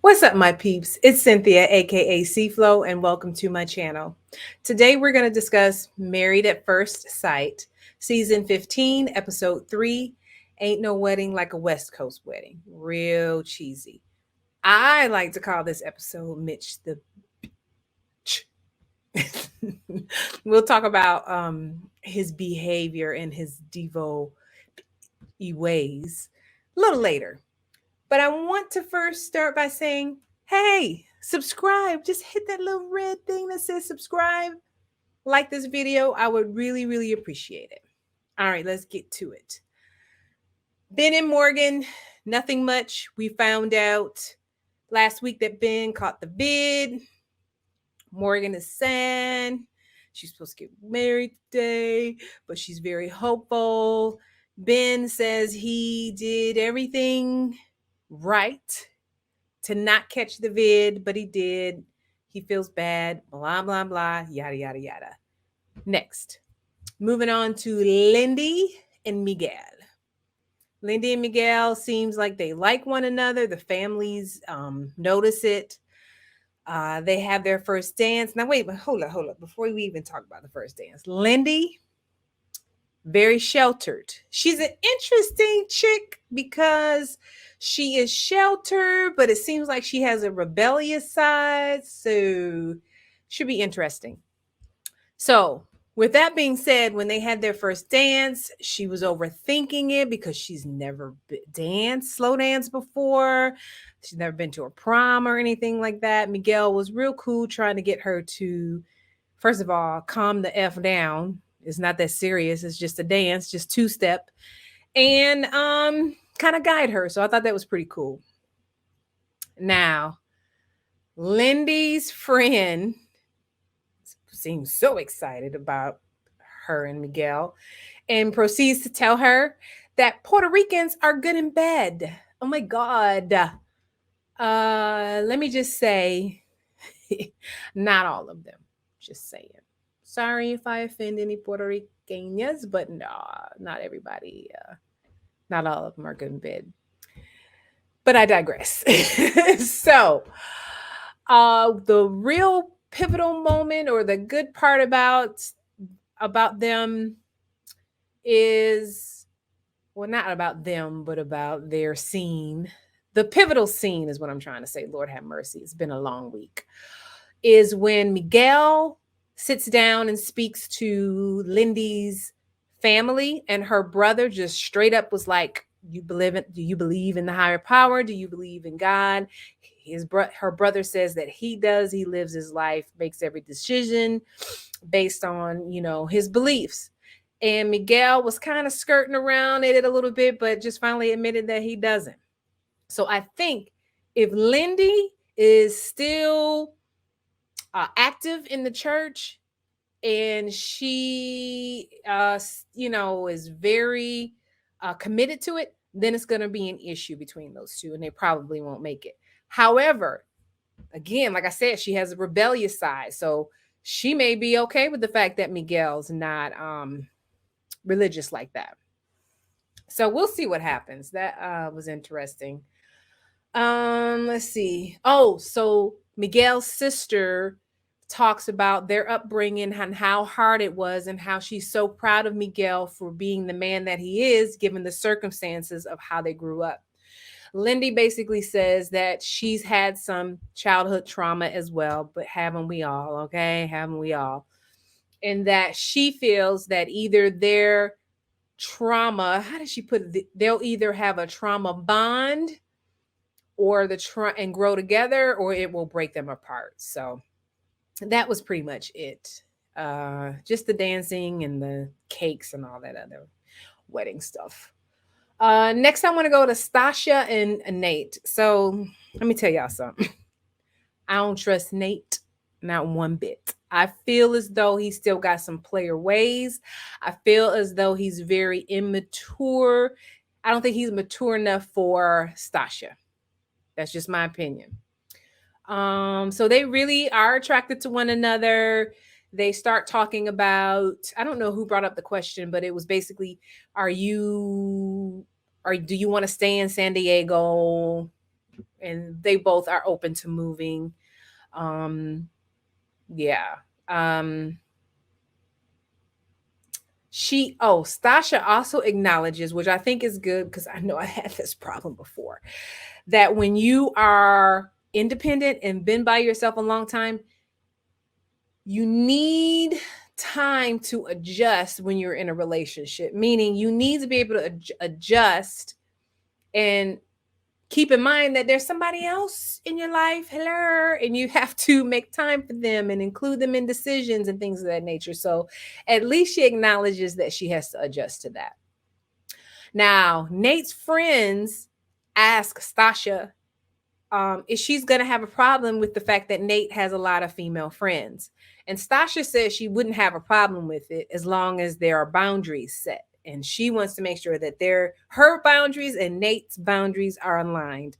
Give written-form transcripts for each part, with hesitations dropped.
What's up, my peeps? It's Cynthia, aka C-Flow, and welcome to my channel. Today, we're going to discuss Married at First Sight, Season 15, Episode 3, Ain't No Wedding Like a West Coast Wedding. Real cheesy. I like to call this episode Mitch the bitch. We'll talk about his behavior and his Devo ways a little later. But I want to first start by saying, hey, subscribe. Just hit that little red thing that says subscribe. Like this video. I would really, really appreciate it. All right, let's get to it. Ben and Morgan, nothing much. We found out last week that Ben caught the vid. Morgan is sad. She's supposed to get married today, but she's very hopeful. Ben says he did everything right to not catch the vid, but he did. He feels bad, blah, blah, blah, yada, yada, yada. Next, moving on to Lindy and Miguel. Lindy and Miguel seems like they like one another. The families notice it. They have their first dance. Now, wait, but hold up. Before we even talk about the first dance, Lindy, very sheltered. She's an interesting chick because she is sheltered, but it seems like she has a rebellious side. So should be interesting. So with that being said, when they had their first dance, she was overthinking it because she's never slow dance before. She's never been to a prom or anything like that. Miguel was real cool trying to get her to, first of all, calm the F down. It's not that serious. It's just a dance, just two-step. And kind of guide her. So I thought that was pretty cool. Now, Lindy's friend seems so excited about her and Miguel and proceeds to tell her that Puerto Ricans are good in bed. Oh my God. Let me just say, not all of them. Just saying. Sorry if I offend any Puerto Ricanas, but no, not everybody. Not all of them are good in bed. But I digress. So, the real pivotal moment or the good part about them is, well, not about them, but about their scene. The pivotal scene is what I'm trying to say. Lord have mercy. It's been a long week. Is when Miguel sits down and speaks to Lindy's family, and her brother just straight up was like, do you believe in the higher power? Do you believe in God? Her brother says that he does. He lives his life, makes every decision based on, his beliefs. And Miguel was kind of skirting around it a little bit, but just finally admitted that he doesn't. So I think if Lindy is still active in the church and she, is very committed to it, then it's going to be an issue between those two and they probably won't make it. However, again, like I said, she has a rebellious side. So she may be okay with the fact that Miguel's not religious like that. So we'll see what happens. That was interesting. Let's see. Oh, so Miguel's sister talks about their upbringing and how hard it was and how she's so proud of Miguel for being the man that he is, given the circumstances of how they grew up. Lindy basically says that she's had some childhood trauma as well, but haven't we all? Okay, haven't we all? And that she feels that either their trauma, how does she put it? They'll either have a trauma bond or and grow together, or it will break them apart. So that was pretty much it. Just the dancing and the cakes and all that other wedding stuff. Next, I want to go to Stacia and Nate. So let me tell y'all something. I don't trust Nate, not one bit. I feel as though he still got some player ways. I feel as though he's very immature. I don't think he's mature enough for Stacia. That's just my opinion. So they really are attracted to one another. They start talking about, I don't know who brought up the question, but it was basically, do you want to stay in San Diego? and they both are open to moving. Yeah. Stacia also acknowledges, which I think is good because I know I had this problem before, that when you are independent and been by yourself a long time, you need time to adjust when you're in a relationship, meaning you need to be able to adjust and keep in mind that there's somebody else in your life, hello, and you have to make time for them and include them in decisions and things of that nature. So at least she acknowledges that she has to adjust to that. Now, Nate's friends ask Stacia if she's going to have a problem with the fact that Nate has a lot of female friends. And Stacia says she wouldn't have a problem with it as long as there are boundaries set. And she wants to make sure that her boundaries and Nate's boundaries are aligned.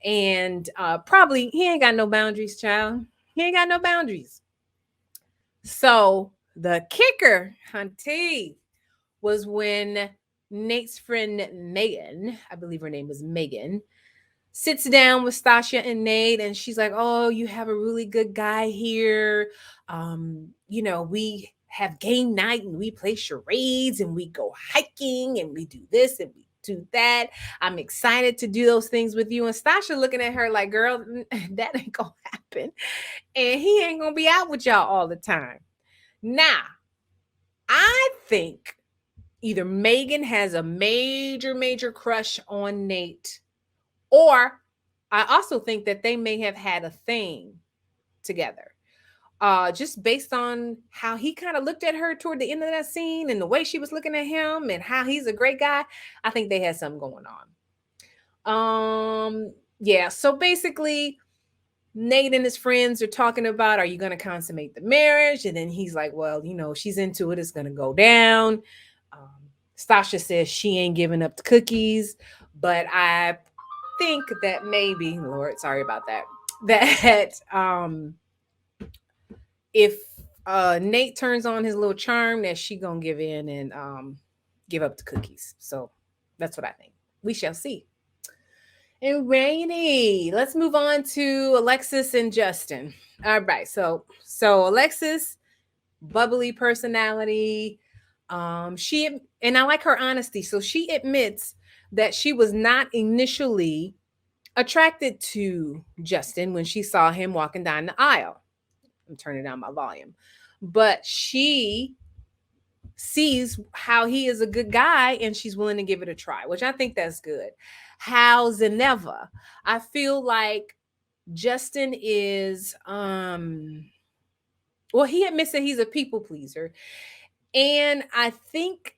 And probably he ain't got no boundaries, child. He ain't got no boundaries. So the kicker, hunty, was when Nate's friend Megan, I believe her name was Megan, sits down with Stacia and Nate, and she's like, "Oh, you have a really good guy here. We have game night and we play charades and we go hiking and we do this and we do that. I'm excited to do those things with you." And Stacia looking at her like, "Girl, that ain't gonna happen. And he ain't gonna be out with y'all all the time." Now, I think either Megan has a major, major crush on Nate, or I also think that they may have had a thing together. Just based on how he kind of looked at her toward the end of that scene and the way she was looking at him and how he's a great guy, I think they had something going on. Yeah, so basically Nate and his friends are talking about, are you going to consummate the marriage? And then he's like, well, she's into it. It's going to go down. Stacia says she ain't giving up the cookies, but I think that maybe, Lord, sorry about that, that if Nate turns on his little charm, that she gonna give in and give up the cookies. So that's what I think. We shall see. And Rainy, let's move on to Alexis and Justin. All right, so Alexis, bubbly personality. And I like her honesty. So she admits that she was not initially attracted to Justin when she saw him walking down the aisle. I'm turning down my volume. But she sees how he is a good guy and she's willing to give it a try, which I think that's good. How's and never. I feel like Justin is he admits that he's a people pleaser. And I think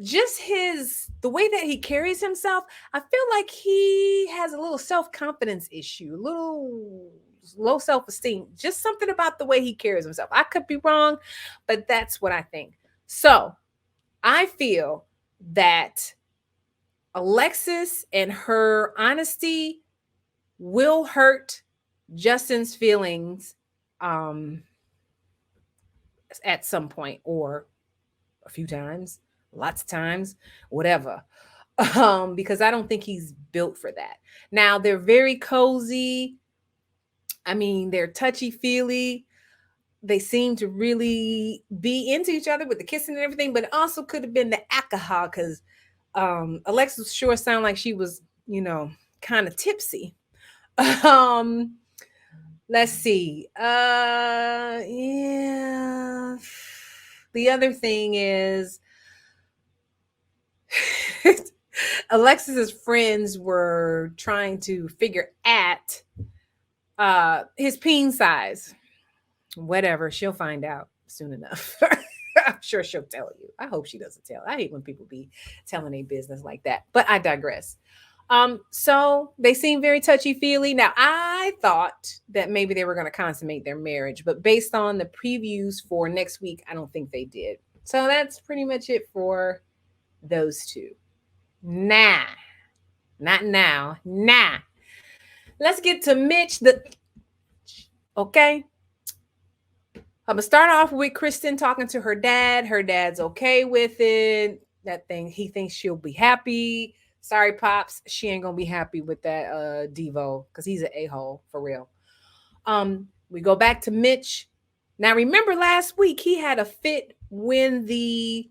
just the way that he carries himself, I feel like he has a little self-confidence issue, a little low self-esteem, just something about the way he carries himself. I could be wrong, but that's what I think. So I feel that Alexis and her honesty will hurt Justin's feelings at some point, or a few times, lots of times, whatever. Because I don't think he's built for that. Now, they're very cozy. I mean, they're touchy-feely. They seem to really be into each other with the kissing and everything, but it also could have been the alcohol because Alexis sure sounded like she was, kind of tipsy. Let's see. Yeah. The other thing is Alexis's friends were trying to figure at his peen size. Whatever, she'll find out soon enough. I'm sure she'll tell you. I hope she doesn't tell. I hate when people be telling their business like that, but I digress. So they seem very touchy-feely. Now, I thought that maybe they were going to consummate their marriage, but based on the previews for next week, I don't think they did. So that's pretty much it for those two. Nah, not now. Nah. Let's get to Mitch. Okay. I'm going to start off with Krysten talking to her dad. Her dad's okay with it. That thing, he thinks she'll be happy. Sorry, Pops. She ain't gonna be happy with that Devo because he's an a-hole for real. We go back to Mitch. Now remember last week he had a fit when the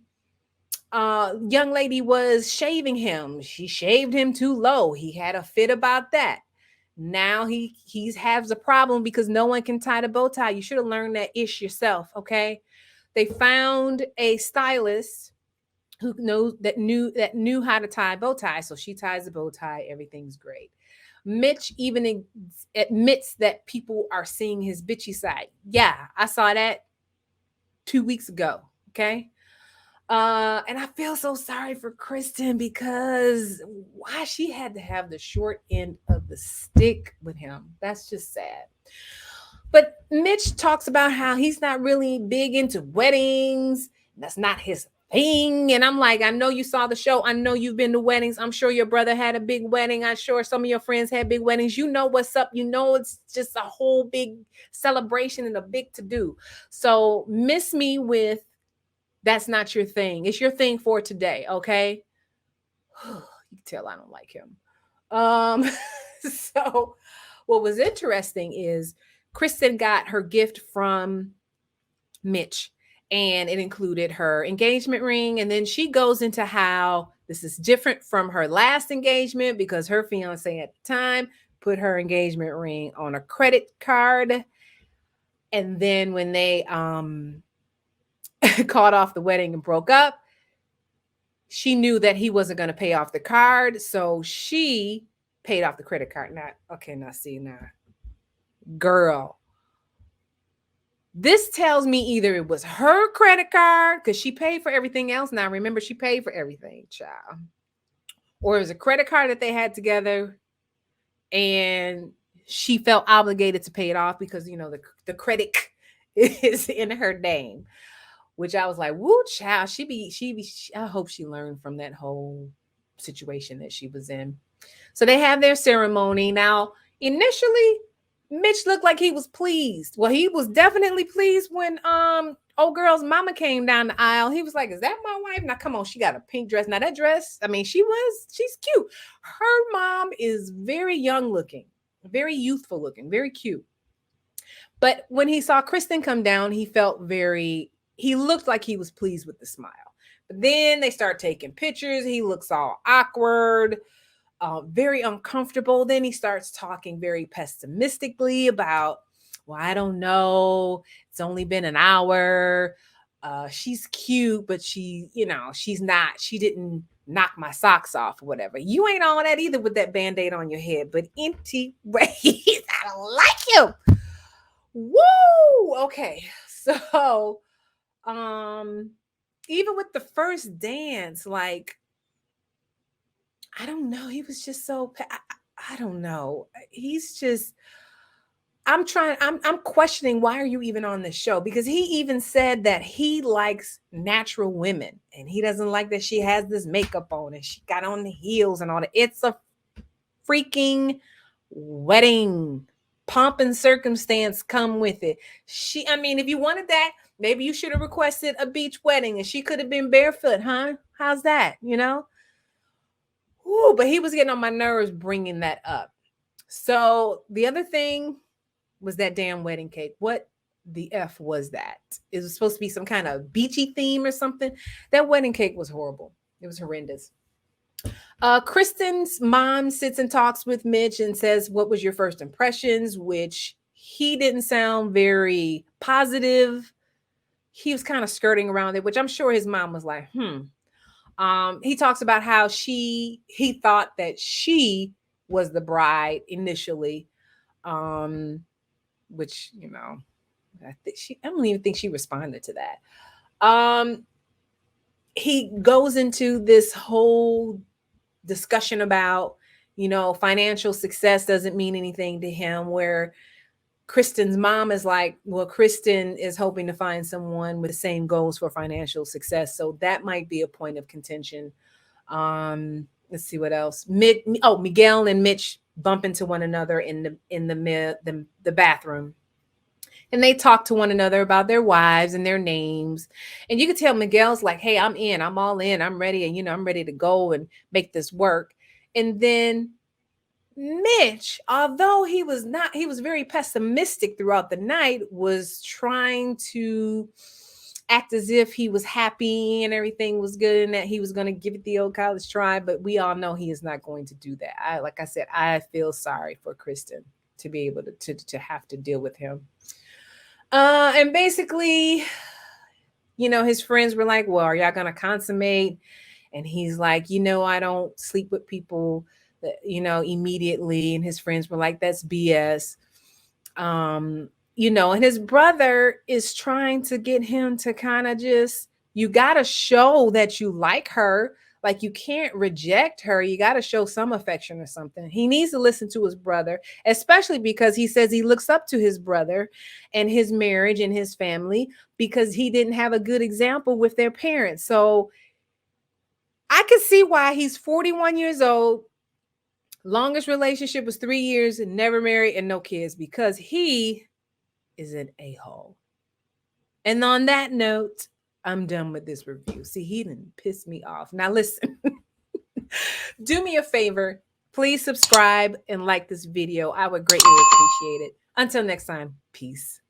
young lady was shaving him. She shaved him too low. He had a fit about that. Now he has a problem because no one can tie the bow tie. You should have learned that ish yourself, okay? They found a stylist who knew how to tie a bow tie, so she ties the bow tie. Everything's great. Mitch even admits that people are seeing his bitchy side. Yeah, I saw that 2 weeks ago. Okay. And I feel so sorry for Krysten because why she had to have the short end of the stick with him. That's just sad. But Mitch talks about how he's not really big into weddings. That's not his thing. And I'm like, I know you saw the show. I know you've been to weddings. I'm sure your brother had a big wedding. I'm sure some of your friends had big weddings. You know what's up. You know it's just a whole big celebration and a big to-do. So miss me with that's not your thing. It's your thing for today, okay? You can tell I don't like him. So what was interesting is Krysten got her gift from Mitch, and it included her engagement ring. And then she goes into how this is different from her last engagement because her fiance at the time put her engagement ring on a credit card. And then when they called off the wedding and broke up, she knew that he wasn't going to pay off the card. So she paid off the credit card. Now, girl. This tells me either it was her credit card because she paid for everything else. Now, remember, she paid for everything, child. Or it was a credit card that they had together and she felt obligated to pay it off because, you know, the credit is in her name. Which I was like, woo, child, I hope she learned from that whole situation that she was in. So they have their ceremony. Now, initially, Mitch looked like he was pleased. Well, he was definitely pleased when old girl's mama came down the aisle. He was like, is that my wife? Now, come on, she got a pink dress. Now, that dress, I mean, she's cute. Her mom is very young looking, very youthful looking, very cute. But when he saw Krysten come down, he looked like he was pleased with the smile. But then they start taking pictures. He looks all awkward, very uncomfortable. Then he starts talking very pessimistically about, well, I don't know. It's only been an hour. She's cute, but she didn't knock my socks off or whatever. You ain't on that either with that Band-Aid on your head. But anyway, I don't like him. Woo! Okay. So even with the first dance, like, I don't know, he was just so I don't know. He's just I'm questioning why are you even on this show? Because he even said that he likes natural women and he doesn't like that she has this makeup on and she got on the heels and all that. It's a freaking wedding. Pomp and circumstance come with it. If you wanted that, maybe you should have requested a beach wedding and she could have been barefoot, huh? How's that? You know? Ooh, but he was getting on my nerves bringing that up. So the other thing was that damn wedding cake. What the F was that? It was supposed to be some kind of beachy theme or something. That wedding cake was horrible. It was horrendous. Krysten's mom sits and talks with Mitch and says, what was your first impressions? Which he didn't sound very positive. He was kind of skirting around it, which I'm sure his mom was like, He talks about how he thought that she was the bride initially, which, you know, I don't even think she responded to that. He goes into this whole discussion about, you know, financial success doesn't mean anything to him, where Krysten's mom is like, well, Krysten is hoping to find someone with the same goals for financial success. So that might be a point of contention. Let's see what else. Miguel and Mitch bump into one another in the bathroom. And they talk to one another about their wives and their names. And you can tell Miguel's like, hey, I'm all in, I'm ready. And, you know, I'm ready to go and make this work. And then Mitch, although he was very pessimistic throughout the night, was trying to act as if he was happy and everything was good and that he was going to give it the old college try. But we all know he is not going to do that. Like I said, I feel sorry for Krysten to be able to have to deal with him. And basically, his friends were like, well, are y'all going to consummate? And he's like, I don't sleep with people, immediately. And his friends were like, that's BS. And his brother is trying to get him to kind of you got to show that you like her. Like, you can't reject her. You got to show some affection or something. He needs to listen to his brother, especially because he says he looks up to his brother and his marriage and his family because he didn't have a good example with their parents. So I could see why he's 41 years old. Longest relationship was 3 years and never married and no kids, because he is an a-hole. And on that note, I'm done with this review. See, he didn't piss me off. Now listen, do me a favor. Please subscribe and like this video. I would greatly appreciate it. Until next time, peace.